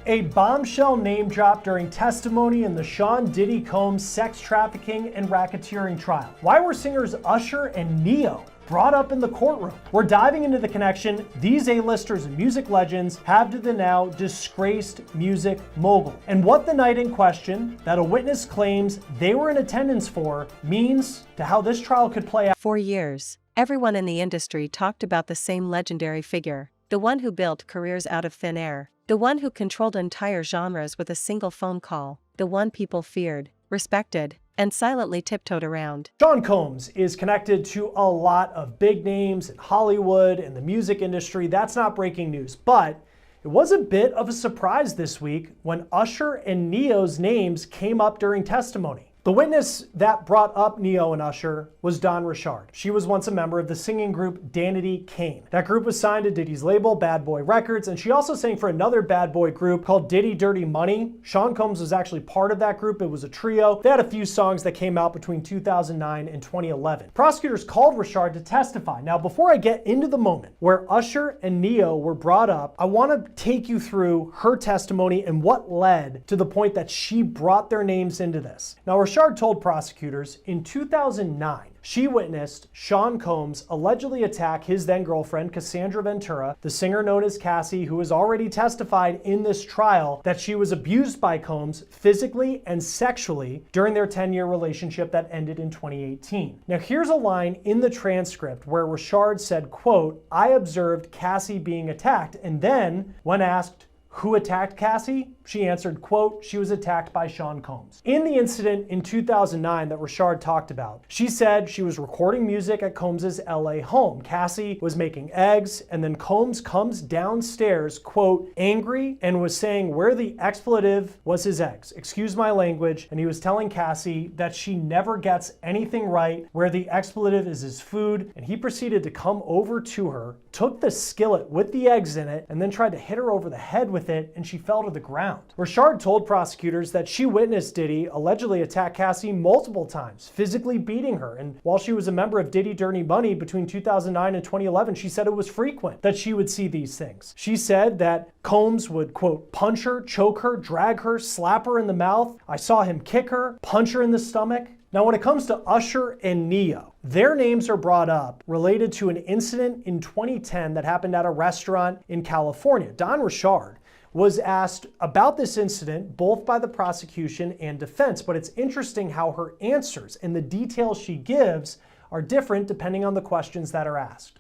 A bombshell name drop during testimony in the Sean Diddy Combs sex trafficking and racketeering trial. Why were singers Usher and Ne-Yo brought up in the courtroom? We're diving into the connection these A-listers and music legends have to the now disgraced music mogul, and what the night in question that a witness claims they were in attendance for means to how this trial could play out. For years, everyone in the industry talked about the same legendary figure, the one who built careers out of thin air, the one who controlled entire genres with a single phone call, the one people feared, respected, and silently tiptoed around. Sean Combs is connected to a lot of big names in Hollywood and the music industry. That's not breaking news, but it was a bit of a surprise this week when Usher and Ne-Yo's names came up during testimony. The witness that brought up Ne-Yo and Usher was Dawn Richard. She was once a member of the singing group Danity Kane. That group was signed to Diddy's label, Bad Boy Records, and she also sang for another bad boy group called Diddy Dirty Money. Sean Combs was actually part of that group. It was a trio. They had a few songs that came out between 2009 and 2011. Prosecutors called Richard to testify. Now, before I get into the moment where Usher and Ne-Yo were brought up, I want to take you through her testimony and what led to the point that she brought their names into this. Now, Richard told prosecutors in 2009 she witnessed Sean Combs allegedly attack his then-girlfriend Cassandra Ventura, the singer known as Cassie, who has already testified in this trial that she was abused by Combs physically and sexually during their 10-year relationship that ended in 2018. Now here's a line in the transcript where Richard said, quote, "I observed Cassie being attacked," and then when asked who attacked Cassie, she answered, quote, "She was attacked by Sean Combs." In the incident in 2009 that Richard talked about, she said she was recording music at Combs' LA home. Cassie was making eggs, and then Combs comes downstairs, quote, angry, and was saying where the expletive was his eggs. Excuse my language. And he was telling Cassie that she never gets anything right, where the expletive is his food, and he proceeded to come over to her, took the skillet with the eggs in it, and then tried to hit her over the head with it, and she fell to the ground. Richard told prosecutors that she witnessed Diddy allegedly attack Cassie multiple times, physically beating her, and while she was a member of Diddy Dirty Money between 2009 and 2011, she said it was frequent that she would see these things. She said that Combs would, quote, punch her, choke her, drag her, slap her in the mouth. I saw him kick her, punch her in the stomach. Now, when it comes to Usher and Ne-Yo, their names are brought up related to an incident in 2010 that happened at a restaurant in California. Dawn Richard was asked about this incident both by the prosecution and defense, but it's interesting how her answers and the details she gives are different depending on the questions that are asked.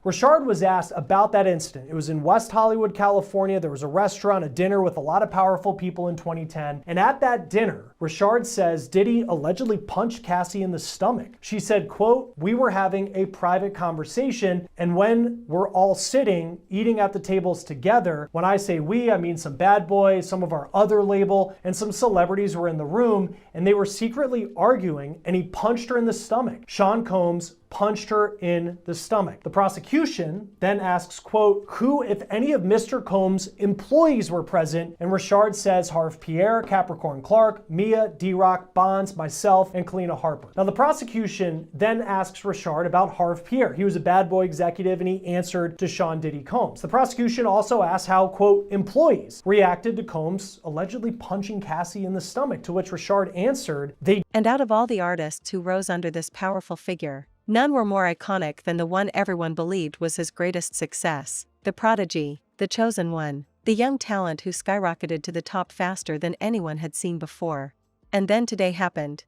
Richard was asked about that incident. It was in West Hollywood, California. There was a restaurant, a dinner with a lot of powerful people in 2010. And at that dinner, Richard says Diddy allegedly punched Cassie in the stomach. She said, quote, "We were having a private conversation, and when we're all sitting, eating at the tables together, when I say we, I mean some bad boys, some of our other label, and some celebrities were in the room, and they were secretly arguing, and he punched her in the stomach." Sean Combs punched her in the stomach. The prosecution then asks, quote, "Who, if any of Mr. Combs' employees were present?" And Richard says Harv Pierre, Capricorn Clark, Mia, D-Rock, Bonds, myself, and Kalina Harper. Now the prosecution then asks Richard about Harv Pierre. He was a bad boy executive and he answered to Sean Diddy Combs. The prosecution also asked how, quote, employees reacted to Combs allegedly punching Cassie in the stomach, to which Richard answered, they. And out of all the artists who rose under this powerful figure, none were more iconic than the one everyone believed was his greatest success, the prodigy, the chosen one, the young talent who skyrocketed to the top faster than anyone had seen before. And then today happened.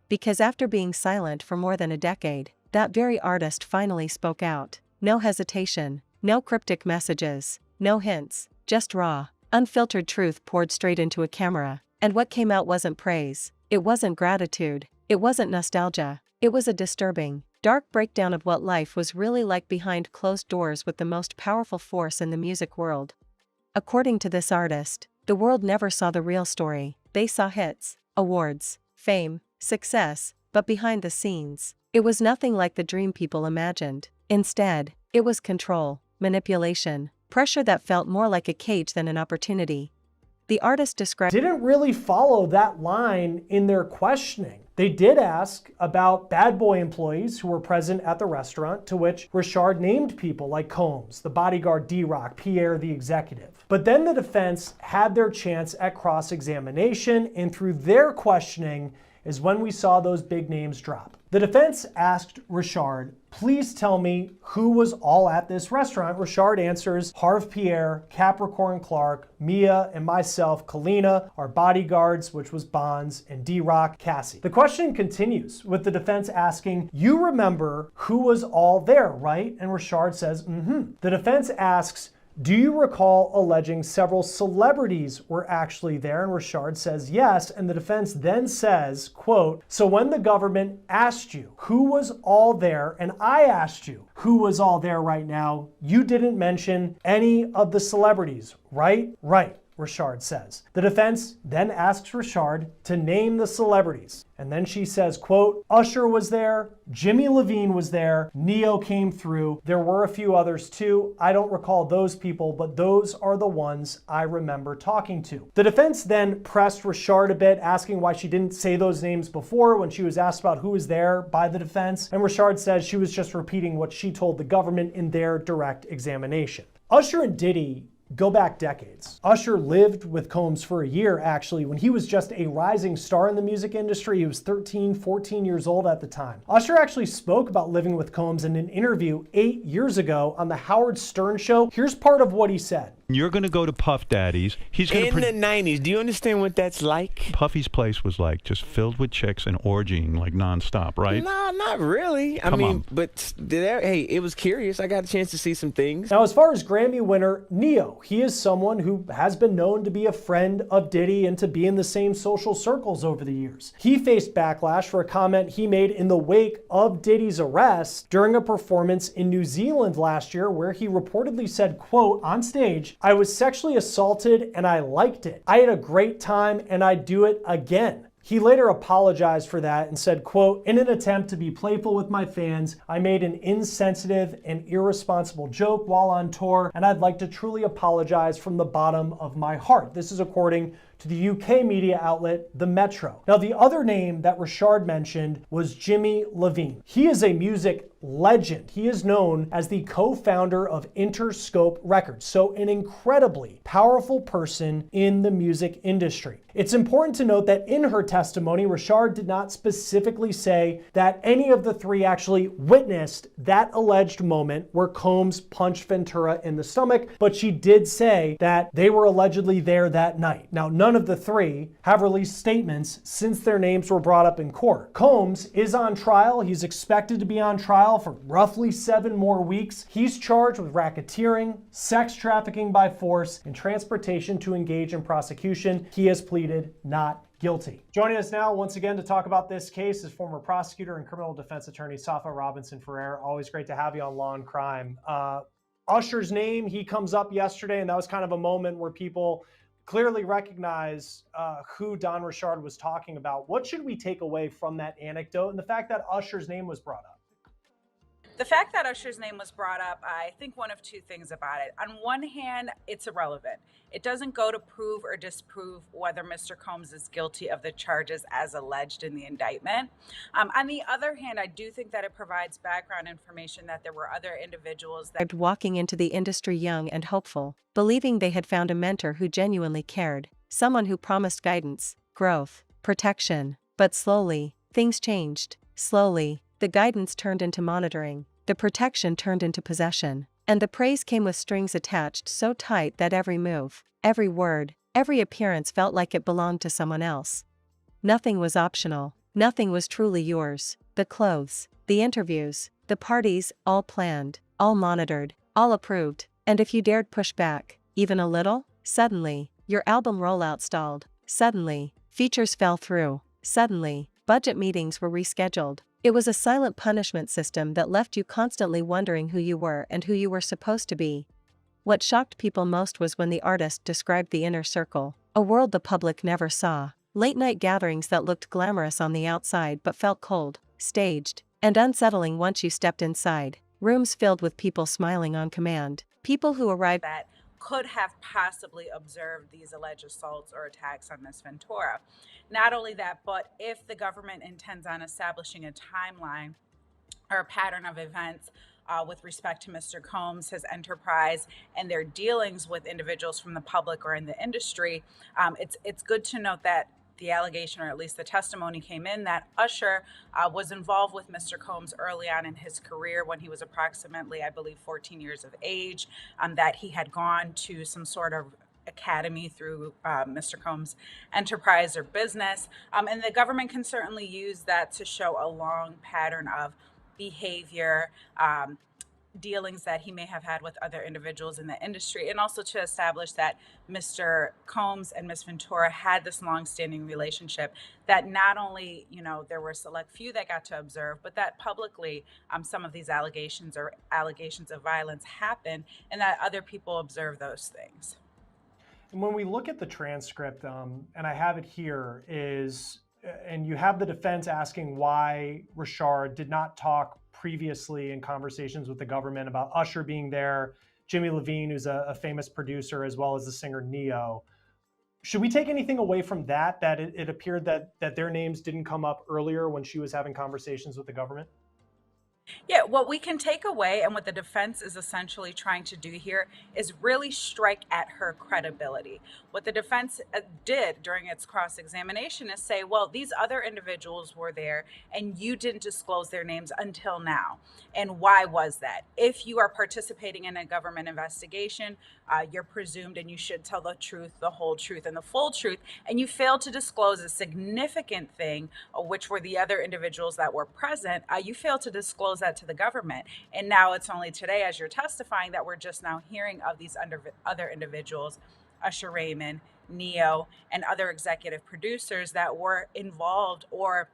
Because after being silent for more than a decade, that very artist finally spoke out. No hesitation, no cryptic messages, no hints, just raw, unfiltered truth poured straight into a camera. And what came out wasn't praise, it wasn't gratitude, it wasn't nostalgia, it was a disturbing, dark breakdown of what life was really like behind closed doors with the most powerful force in the music world. According to this artist, the world never saw the real story. They saw hits, awards, fame, success, but behind the scenes, it was nothing like the dream people imagined. Instead, it was control, manipulation, pressure that felt more like a cage than an opportunity. The artist described didn't really follow that line in their questioning. They did ask about bad boy employees who were present at the restaurant, to which Richard named people like Combs, the bodyguard D-Rock, Pierre the executive. But then the defense had their chance at cross-examination, and through their questioning is when we saw those big names drop. The defense asked Richard, please tell me who was all at this restaurant. Richard answers, Harv Pierre, Capricorn Clark, Mia, and myself, Kalina, our bodyguards, which was Bonds, and D-Rock, Cassie. The question continues with the defense asking, you remember who was all there, right? And Richard says, mm-hmm. The defense asks, do you recall alleging several celebrities were actually there? And Richard says yes, and the defense then says, quote, so when the government asked you who was all there, and I asked you who was all there right now, you didn't mention any of the celebrities, right? Right, Richard says. The defense then asks Richard to name the celebrities. And then she says, quote, Usher was there, Jimmy Levine was there, Neo came through, there were a few others too. I don't recall those people, but those are the ones I remember talking to. The defense then pressed Richard a bit, asking why she didn't say those names before when she was asked about who was there by the defense. And Richard says she was just repeating what she told the government in their direct examination. Usher and Diddy go back decades. Usher lived with Combs for a year, actually, when he was just a rising star in the music industry. He was 13, 14 years old at the time. Usher actually spoke about living with Combs in an interview 8 years ago on the Howard Stern show. Here's part of what he said. You're going to go to Puff Daddy's. He's going in the 90s. Do you understand what that's like? Puffy's place was like just filled with chicks and orgying like nonstop, right? No, not really. I mean, but hey, it was curious. I got a chance to see some things. Now, as far as Grammy winner Neo, he is someone who has been known to be a friend of Diddy and to be in the same social circles over the years. He faced backlash for a comment he made in the wake of Diddy's arrest during a performance in New Zealand last year, where he reportedly said, quote, on stage, I was sexually assaulted and I liked it. I had a great time and I'd do it again. He later apologized for that and said, quote, in an attempt to be playful with my fans, I made an insensitive and irresponsible joke while on tour, and I'd like to truly apologize from the bottom of my heart. This is according to the UK media outlet, The Metro. Now, the other name that Richard mentioned was Jimmy Levine. He is a music legend. He is known as the co-founder of Interscope Records, so an incredibly powerful person in the music industry. It's important to note that in her testimony, Richard did not specifically say that any of the three actually witnessed that alleged moment where Combs punched Ventura in the stomach, but she did say that they were allegedly there that night. Now, none of the three have released statements since their names were brought up in court. Combs is on trial. He's expected to be on trial for roughly 7 more weeks. He's charged with racketeering, sex trafficking by force, and transportation to engage in prosecution. He has pleaded not guilty. Joining us now once again to talk about this case is former prosecutor and criminal defense attorney Safa Robinson-Ferrer. Always great to have you on Law and Crime. Usher's name, he comes up yesterday, and that was kind of a moment where people clearly recognize who Don Richard was talking about. What should we take away from that anecdote and the fact that Usher's name was brought up? The fact that Usher's name was brought up, I think one of two things about it. On one hand, it's irrelevant. It doesn't go to prove or disprove whether Mr. Combs is guilty of the charges as alleged in the indictment. On the other hand, I do think that it provides background information that there were other individuals that walking into the industry young and hopeful, believing they had found a mentor who genuinely cared, someone who promised guidance, growth, protection. But slowly, things changed. Slowly, the guidance turned into monitoring, the protection turned into possession, and the praise came with strings attached so tight that every move, every word, every appearance felt like it belonged to someone else. Nothing was optional, nothing was truly yours. The clothes, the interviews, the parties, all planned, all monitored, all approved, and if you dared push back, even a little, suddenly, your album rollout stalled, suddenly, features fell through, suddenly, budget meetings were rescheduled. It was a silent punishment system that left you constantly wondering who you were and who you were supposed to be. What shocked people most was when the artist described the inner circle, a world the public never saw. Late-night gatherings that looked glamorous on the outside but felt cold, staged, and unsettling once you stepped inside. Rooms filled with people smiling on command. People who arrived that could have possibly observed these alleged assaults or attacks on Ms. Ventura. Not only that, but if the government intends on establishing a timeline or a pattern of events with respect to Mr. Combs, his enterprise, and their dealings with individuals from the public or in the industry, it's good to note that the allegation, or at least the testimony came in, that Usher was involved with Mr. Combs early on in his career when he was approximately, I believe, 14 years of age, that he had gone to some sort of academy through Mr. Combs' enterprise or business. And the government can certainly use that to show a long pattern of behavior, dealings that he may have had with other individuals in the industry, and also to establish that Mr. Combs and Ms. Ventura had this long-standing relationship, that not only, there were a select few that got to observe, but that publicly some of these allegations or allegations of violence happened, and that other people observe those things. And when we look at the transcript, and I have it here, and you have the defense asking why Richard did not talk previously in conversations with the government about Usher being there, Jimmy Levine, who's a famous producer, as well as the singer Neo. Should we take anything away from that it appeared that their names didn't come up earlier when she was having conversations with the government? Yeah, what we can take away, and what the defense is essentially trying to do here, is really strike at her credibility. What the defense did during its cross-examination is say, well, these other individuals were there and you didn't disclose their names until now. And why was that? If you are participating in a government investigation, you're presumed and you should tell the truth, the whole truth, and the full truth. And you failed to disclose a significant thing, which were the other individuals that were present. You failed to disclose that to the government. And now it's only today, as you're testifying, that we're just now hearing of these other individuals, Usher Raymond, Neo, and other executive producers that were involved or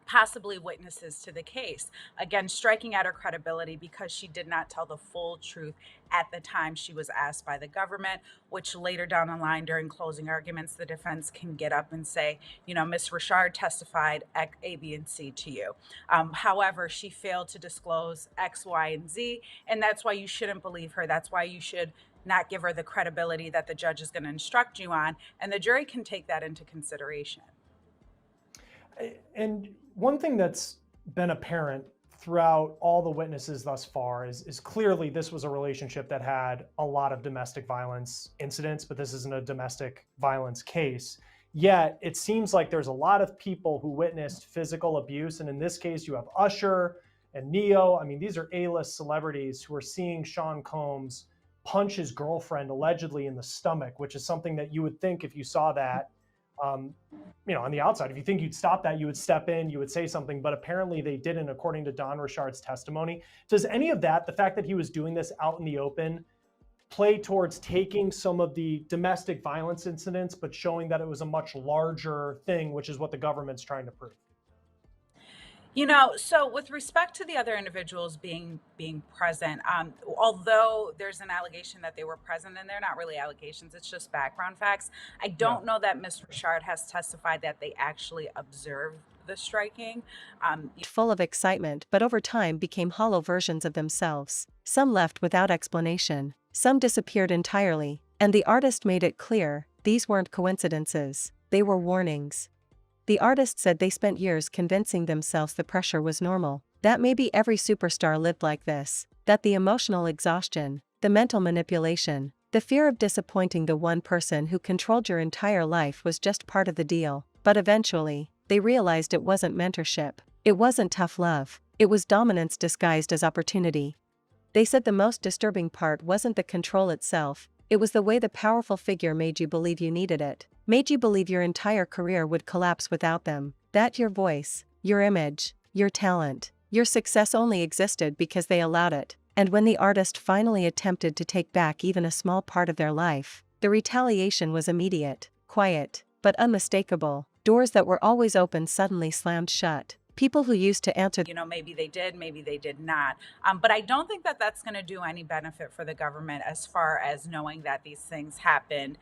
possibly witnesses to the case. Again, striking at her credibility because she did not tell the full truth at the time she was asked by the government, which later down the line during closing arguments, the defense can get up and say, Ms. Richard testified A, B, and C to you. However, she failed to disclose X, Y, and Z, and that's why you shouldn't believe her. That's why you should not give her the credibility that the judge is going to instruct you on, and the jury can take that into consideration. And one thing that's been apparent throughout all the witnesses thus far is clearly this was a relationship that had a lot of domestic violence incidents, but this isn't a domestic violence case. Yet it seems like there's a lot of people who witnessed physical abuse. And in this case, you have Usher and Neo. I mean, these are A-list celebrities who are seeing Sean Combs punch his girlfriend allegedly in the stomach, which is something that you would think if you saw that, on the outside, if you think you'd stop that, you would step in, you would say something, but apparently they didn't, according to Don Richard's testimony. Does any of that, the fact that he was doing this out in the open, play towards taking some of the domestic violence incidents, but showing that it was a much larger thing, which is what the government's trying to prove? So with respect to the other individuals being present, although there's an allegation that they were present, and they're not really allegations, it's just background facts, I don't know that Ms. Richard has testified that they actually observed the striking. Full of excitement, but over time became hollow versions of themselves. Some left without explanation, some disappeared entirely, and the artist made it clear, these weren't coincidences, they were warnings. The artist said they spent years convincing themselves the pressure was normal, that maybe every superstar lived like this, that the emotional exhaustion, the mental manipulation, the fear of disappointing the one person who controlled your entire life was just part of the deal. But eventually, they realized it wasn't mentorship, it wasn't tough love, it was dominance disguised as opportunity. They said the most disturbing part wasn't the control itself, it was the way the powerful figure made you believe you needed it, made you believe your entire career would collapse without them, that your voice, your image, your talent, your success only existed because they allowed it. And when the artist finally attempted to take back even a small part of their life, the retaliation was immediate, quiet, but unmistakable. Doors that were always open suddenly slammed shut. People who used to answer, maybe they did, maybe they did not. But I don't think that that's going to do any benefit for the government as far as knowing that these things happened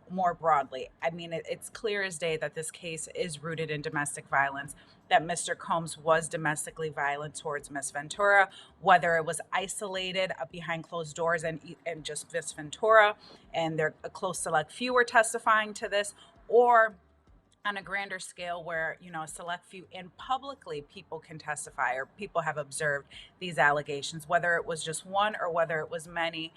more broadly. I mean, it's clear as day that this case is rooted in domestic violence, that Mr. Combs was domestically violent towards Miss Ventura, whether it was isolated behind closed doors and just Miss Ventura, and they're a close select few were testifying to this, or on a grander scale where, a select few and publicly people can testify or people have observed these allegations, whether it was just one or whether it was many.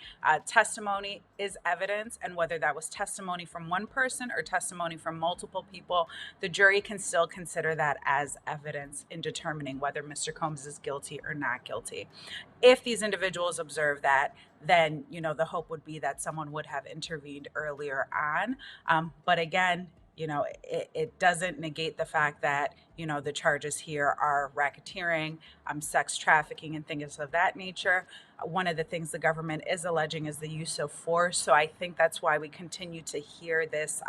Testimony is evidence, and whether that was testimony from one person or testimony from multiple people, the jury can still consider that as evidence in determining whether Mr. Combs is guilty or not guilty. If these individuals observe that, then, the hope would be that someone would have intervened earlier on. But again, it doesn't negate the fact that, the charges here are racketeering, sex trafficking, and things of that nature. One of the things the government is alleging is the use of force. So I think that's why we continue to hear this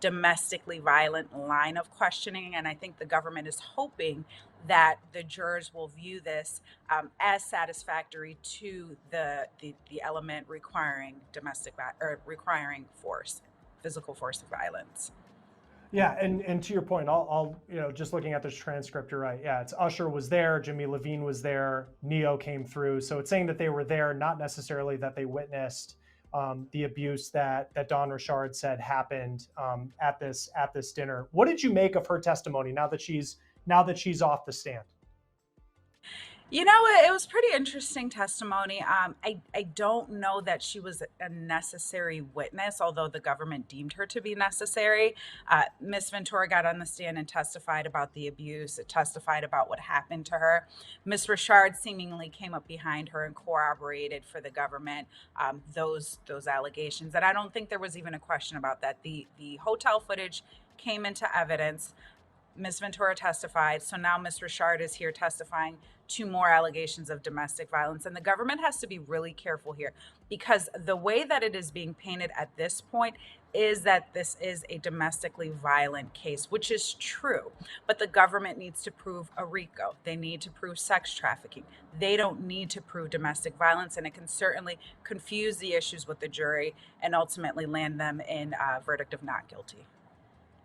domestically violent line of questioning. And I think the government is hoping that the jurors will view this as satisfactory to the element requiring requiring force, physical force of violence. Yeah, and to your point, I'll just looking at this transcript, you're right. Yeah, it's Usher was there, Jimmy Levine was there, Neo came through. So it's saying that they were there, not necessarily that they witnessed the abuse that Dawn Richard said happened at this dinner. What did you make of her testimony now that she's off the stand? It was pretty interesting testimony. I don't know that she was a necessary witness, although the government deemed her to be necessary. Miss Ventura got on the stand and testified about the abuse, testified about what happened to her. Miss Richard seemingly came up behind her and corroborated for the government those allegations. And I don't think there was even a question about that. The hotel footage came into evidence. Miss Ventura testified. So now Miss Richard is here testifying to more allegations of domestic violence. And the government has to be really careful here, because the way that it is being painted at this point is that this is a domestically violent case, which is true. But the government needs to prove a RICO. They need to prove sex trafficking. They don't need to prove domestic violence. And it can certainly confuse the issues with the jury and ultimately land them in a verdict of not guilty.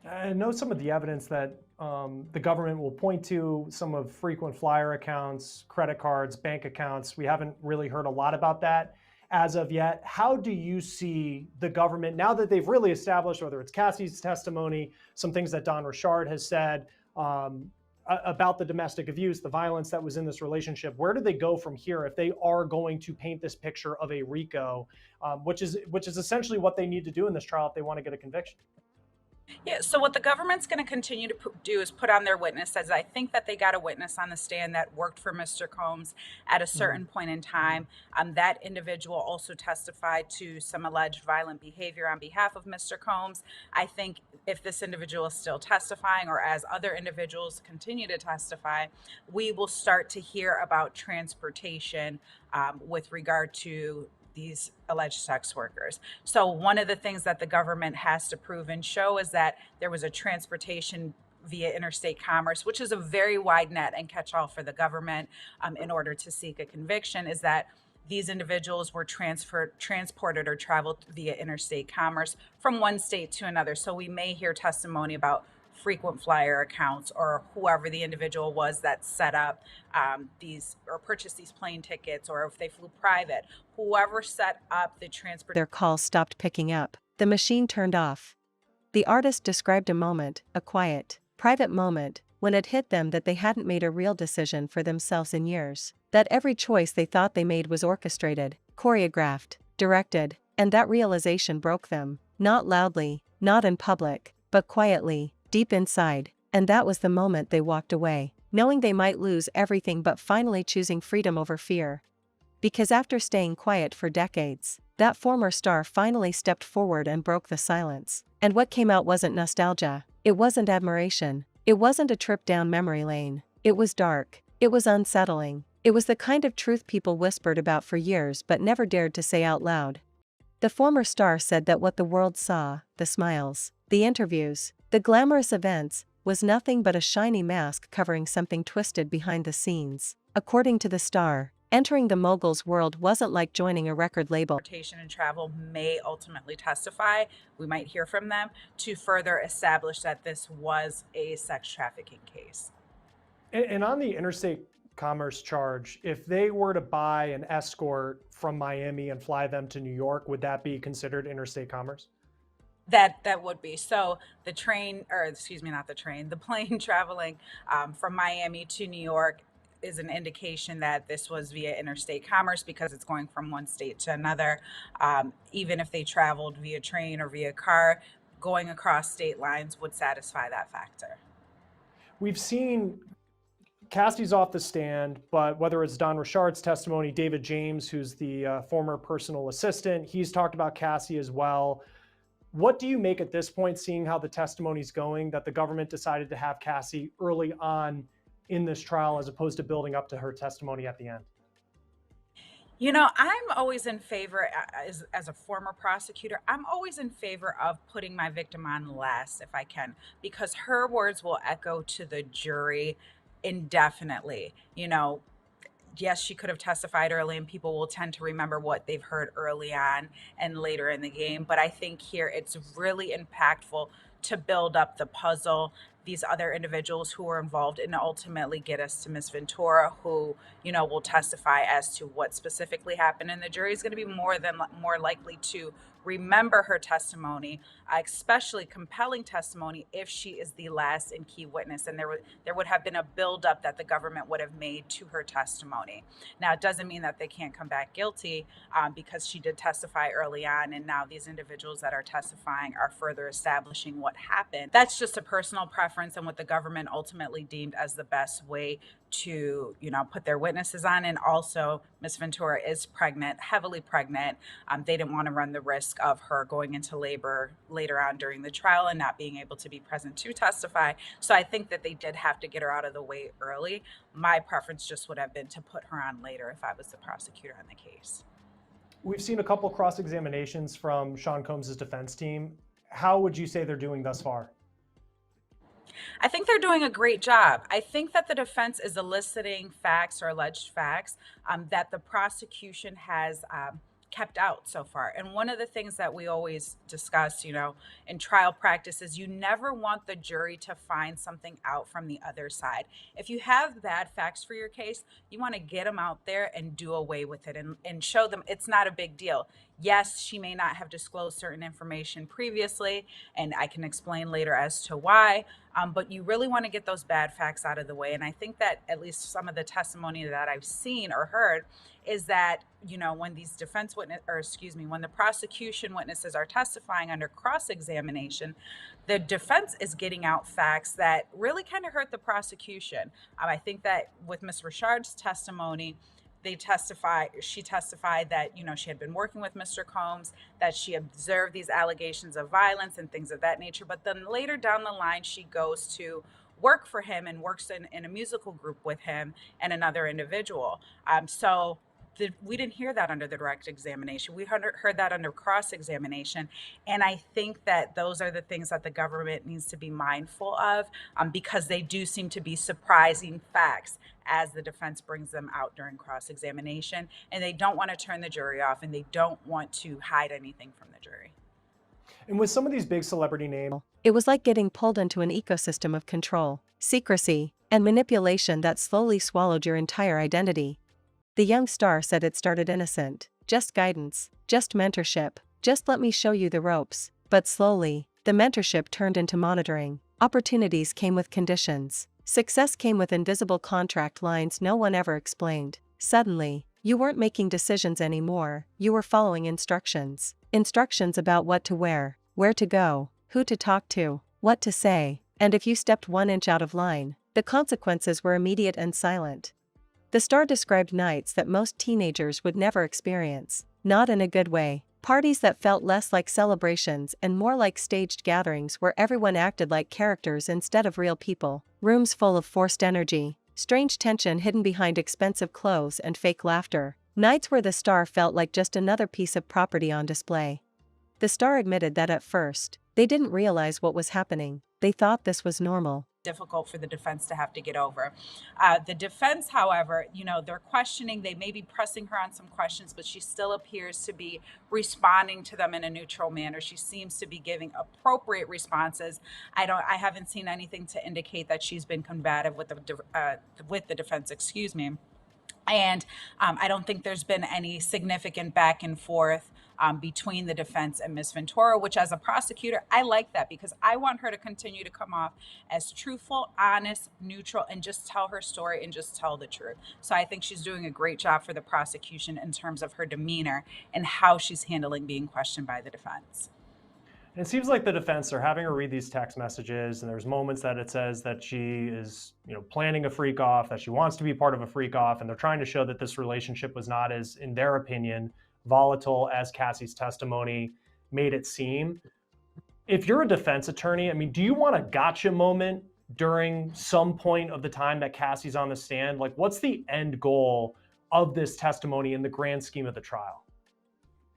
I know some of the evidence that the government will point to, some of frequent flyer accounts, credit cards, bank accounts. We haven't really heard a lot about that as of yet. How do you see the government, now that they've really established, whether it's Cassie's testimony, some things that Dawn Richard has said about the domestic abuse, the violence that was in this relationship, where do they go from here if they are going to paint this picture of a RICO, which is essentially what they need to do in this trial if they want to get a conviction? Yeah, so what the government's going to continue to do is put on their witnesses. I think that they got a witness on the stand that worked for Mr. Combs at a certain point in time. That individual also testified to some alleged violent behavior on behalf of Mr. Combs. I think if this individual is still testifying, or as other individuals continue to testify, we will start to hear about transportation with regard to these alleged sex workers. So one of the things that the government has to prove and show is that there was a transportation via interstate commerce, which is a very wide net and catch-all for the government in order to seek a conviction, is that these individuals were transported or traveled via interstate commerce from one state to another. So we may hear testimony about frequent flyer accounts, or whoever the individual was that set up these or purchased these plane tickets, or if they flew private, whoever set up the transport. Their calls stopped picking up. The machine turned off. The artist described a moment, a quiet, private moment, when it hit them that they hadn't made a real decision for themselves in years. That every choice they thought they made was orchestrated, choreographed, directed, and that realization broke them. Not loudly, not in public, but quietly, deep inside. And that was the moment they walked away, knowing they might lose everything but finally choosing freedom over fear. Because after staying quiet for decades, that former star finally stepped forward and broke the silence. And what came out wasn't nostalgia. It wasn't admiration. It wasn't a trip down memory lane. It was dark. It was unsettling. It was the kind of truth people whispered about for years but never dared to say out loud. The former star said that what the world saw, the smiles, the interviews, the glamorous events, was nothing but a shiny mask covering something twisted behind the scenes. According to the Star, entering the mogul's world wasn't like joining a record label. Transportation and travel may ultimately testify, we might hear from them, to further establish that this was a sex trafficking case. And on the interstate commerce charge, if they were to buy an escort from Miami and fly them to New York, would that be considered interstate commerce? That would be. So the train, or excuse me, not the train, the plane traveling from Miami to New York is an indication that this was via interstate commerce because it's going from one state to another. Even if they traveled via train or via car, going across state lines would satisfy that factor. We've seen Cassie's off the stand, but whether it's Don Richard's testimony, David James, who's the former personal assistant, he's talked about Cassie as well. What do you make at this point, seeing how the testimony's going, that the government decided to have Cassie early on in this trial as opposed to building up to her testimony at the end? You know, I'm always in favor, as a former prosecutor, I'm always in favor of putting my victim on last if I can, because her words will echo to the jury indefinitely. You know, yes, she could have testified early and people will tend to remember what they've heard early on and later in the game. But I think here it's really impactful to build up the puzzle, these other individuals who were involved, and ultimately get us to Miss Ventura, who, you know, will testify as to what specifically happened. And the jury is going to be more likely to remember her testimony, especially compelling testimony, if she is the last and key witness. And there would have been a buildup that the government would have made to her testimony. Now, it doesn't mean that they can't come back guilty because she did testify early on, and now these individuals that are testifying are further establishing what happened. That's just a personal preference and what the government ultimately deemed as the best way to, you know, put their witnesses on. And also, Miss Ventura is pregnant, heavily pregnant. They didn't want to run the risk of her going into labor later on during the trial and not being able to be present to testify. So I think that they did have to get her out of the way early. My preference just would have been to put her on later if I was the prosecutor on the case. We've seen a couple cross-examinations from Sean Combs' defense team. How would you say they're doing thus far? I think they're doing a great job. I think that the defense is eliciting facts or alleged facts that the prosecution has kept out so far. And one of the things that we always discuss, you know, in trial practice is you never want the jury to find something out from the other side. If you have bad facts for your case, you want to get them out there and do away with it and show them it's not a big deal. Yes, she may not have disclosed certain information previously, and I can explain later as to why, but you really want to get those bad facts out of the way. And I think that at least some of the testimony that I've seen or heard is that, you know, when these when the prosecution witnesses are testifying under cross-examination, the defense is getting out facts that really kind of hurt the prosecution. I think that with Ms. Richard's testimony, she testified that, you know, she had been working with Mr. Combs, that she observed these allegations of violence and things of that nature. But then later down the line, she goes to work for him and works in a musical group with him and another individual. We didn't hear that under the direct examination. We heard that under cross-examination. And I think that those are the things that the government needs to be mindful of because they do seem to be surprising facts as the defense brings them out during cross-examination. And they don't want to turn the jury off, and they don't want to hide anything from the jury. And with some of these big celebrity names, it was like getting pulled into an ecosystem of control, secrecy, and manipulation that slowly swallowed your entire identity. The young star said it started innocent, just guidance, just mentorship, just let me show you the ropes. But slowly, the mentorship turned into monitoring. Opportunities came with conditions. Success came with invisible contract lines no one ever explained. Suddenly, you weren't making decisions anymore, you were following instructions. Instructions about what to wear, where to go, who to talk to, what to say, and if you stepped 1 inch out of line, the consequences were immediate and silent. The star described nights that most teenagers would never experience, not in a good way. Parties that felt less like celebrations and more like staged gatherings where everyone acted like characters instead of real people. Rooms full of forced energy, strange tension hidden behind expensive clothes and fake laughter. Nights where the star felt like just another piece of property on display. The star admitted that at first, they didn't realize what was happening. They thought this was normal. Difficult for the defense to have to get over. The defense, however, they're questioning, they may be pressing her on some questions, but she still appears to be responding to them in a neutral manner. She seems to be giving appropriate responses. I haven't seen anything to indicate that she's been combative with the defense, excuse me. And I don't think there's been any significant back and forth between the defense and Ms. Ventura, which as a prosecutor, I like that because I want her to continue to come off as truthful, honest, neutral, and just tell her story and just tell the truth. So I think she's doing a great job for the prosecution in terms of her demeanor and how she's handling being questioned by the defense. And it seems like the defense are having her read these text messages, and there's moments that it says that she is, planning a freak off, that she wants to be part of a freak off, and they're trying to show that this relationship was not as, in their opinion, volatile as Cassie's testimony made it seem. If you're a defense attorney, do you want a gotcha moment during some point of the time that Cassie's on the stand? Like, what's the end goal of this testimony in the grand scheme of the trial?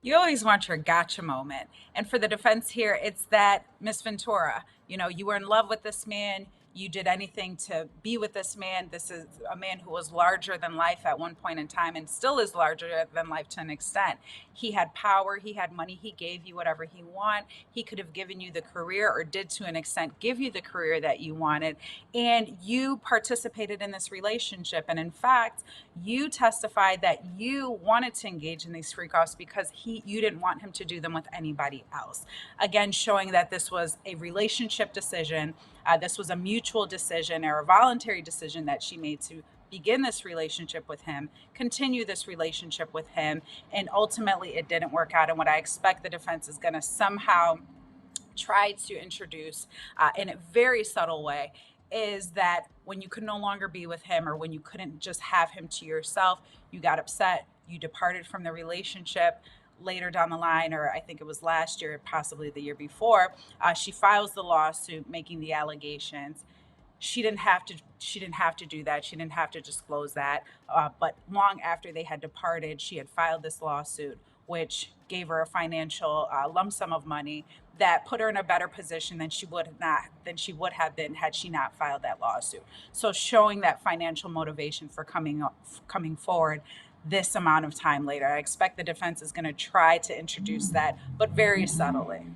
You always want your gotcha moment. And for the defense here, it's that Miss Ventura, you were in love with this man. You did anything to be with this man. This is a man who was larger than life at one point in time and still is larger than life to an extent. He had power. He had money. He gave you whatever he wanted. He could have given you the career, or did to an extent give you the career that you wanted. And you participated in this relationship. And in fact, you testified that you wanted to engage in these freak-offs because you didn't want him to do them with anybody else. Again, showing that this was a relationship decision. This was a mutual decision or a voluntary decision that she made to begin this relationship with him, continue this relationship with him, and ultimately it didn't work out. And what I expect the defense is going to somehow try to introduce in a very subtle way is that when you could no longer be with him, or when you couldn't just have him to yourself, you got upset, you departed from the relationship. Later down the line, or I think it was last year, possibly the year before, she files the lawsuit making the allegations. She didn't have to do that. She didn't have to disclose that. But long after they had departed, she had filed this lawsuit, which gave her a financial lump sum of money that put her in a better position than she would have been had she not filed that lawsuit. So showing that financial motivation for coming forward this amount of time later. I expect the defense is going to try to introduce that, but very subtly.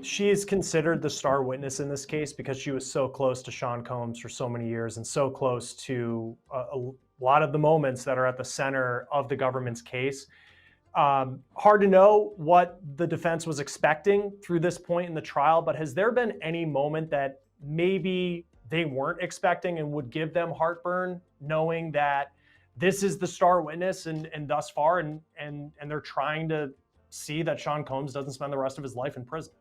She is considered the star witness in this case because she was so close to Sean Combs for so many years and so close to a lot of the moments that are at the center of the government's case. Hard to know what the defense was expecting through this point in the trial, but has there been any moment that maybe they weren't expecting and would give them heartburn, knowing that this is the star witness and thus far, and they're trying to see that Sean Combs doesn't spend the rest of his life in prison?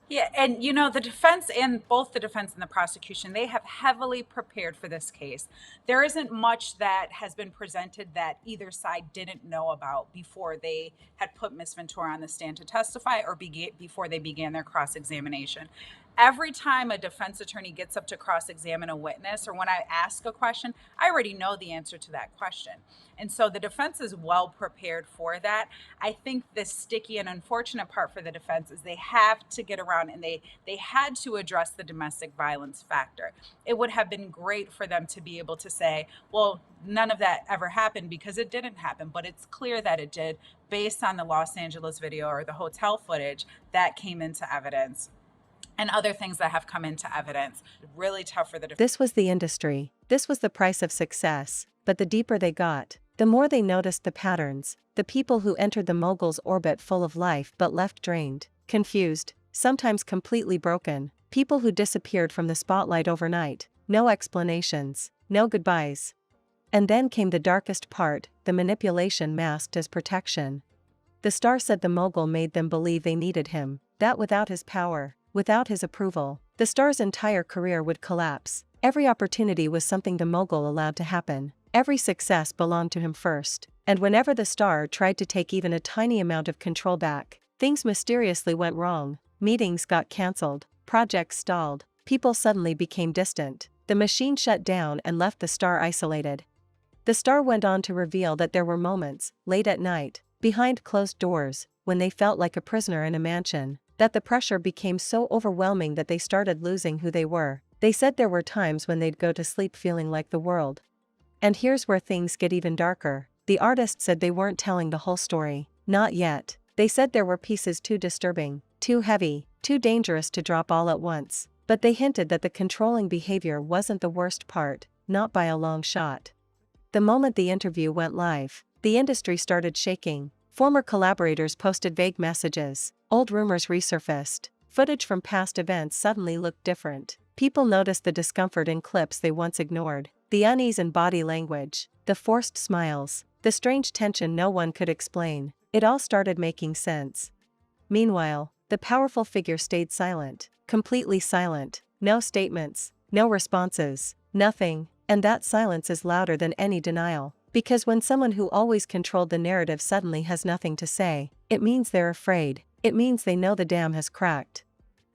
Yeah, and the defense, and both the defense and the prosecution, they have heavily prepared for this case. There isn't much that has been presented that either side didn't know about before they had put Ms. Ventura on the stand to testify, or before they began their cross-examination. Every time a defense attorney gets up to cross-examine a witness, or when I ask a question, I already know the answer to that question. And so the defense is well prepared for that. I think the sticky and unfortunate part for the defense is they have to get around, and they had to address the domestic violence factor. It would have been great for them to be able to say, well, none of that ever happened, because it didn't happen, but it's clear that it did based on the Los Angeles video or the hotel footage that came into evidence, and other things that have come into evidence. Really tough for the defense. This was the industry. This was the price of success. But the deeper they got, the more they noticed the patterns, the people who entered the mogul's orbit full of life but left drained, confused, sometimes completely broken, people who disappeared from the spotlight overnight, no explanations, no goodbyes. And then came the darkest part, the manipulation masked as protection. The star said the mogul made them believe they needed him, that without his power, without his approval, the star's entire career would collapse. Every opportunity was something the mogul allowed to happen. Every success belonged to him first. And whenever the star tried to take even a tiny amount of control back, things mysteriously went wrong. Meetings got cancelled, projects stalled, people suddenly became distant. The machine shut down and left the star isolated. The star went on to reveal that there were moments, late at night, behind closed doors, when they felt like a prisoner in a mansion, that the pressure became so overwhelming that they started losing who they were. They said there were times when they'd go to sleep feeling like the world. And here's where things get even darker. The artist said they weren't telling the whole story. Not yet. They said there were pieces too disturbing, too heavy, too dangerous to drop all at once. But they hinted that the controlling behavior wasn't the worst part, not by a long shot. The moment the interview went live, the industry started shaking. Former collaborators posted vague messages. Old rumors resurfaced. Footage from past events suddenly looked different. People noticed the discomfort in clips they once ignored. The unease in body language, the forced smiles, the strange tension no one could explain. It all started making sense. Meanwhile, the powerful figure stayed silent, completely silent. No statements, no responses, nothing. And that silence is louder than any denial. Because when someone who always controlled the narrative suddenly has nothing to say, it means they're afraid. It means they know the dam has cracked.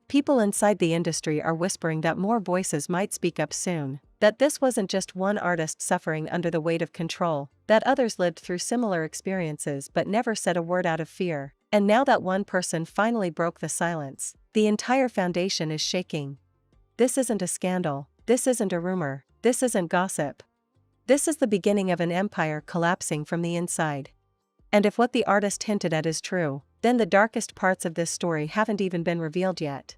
People inside the industry are whispering that more voices might speak up soon. That this wasn't just one artist suffering under the weight of control, that others lived through similar experiences but never said a word out of fear. And now that one person finally broke the silence, the entire foundation is shaking. This isn't a scandal. This isn't a rumor. This isn't gossip. This is the beginning of an empire collapsing from the inside. And if what the artist hinted at is true, then the darkest parts of this story haven't even been revealed yet.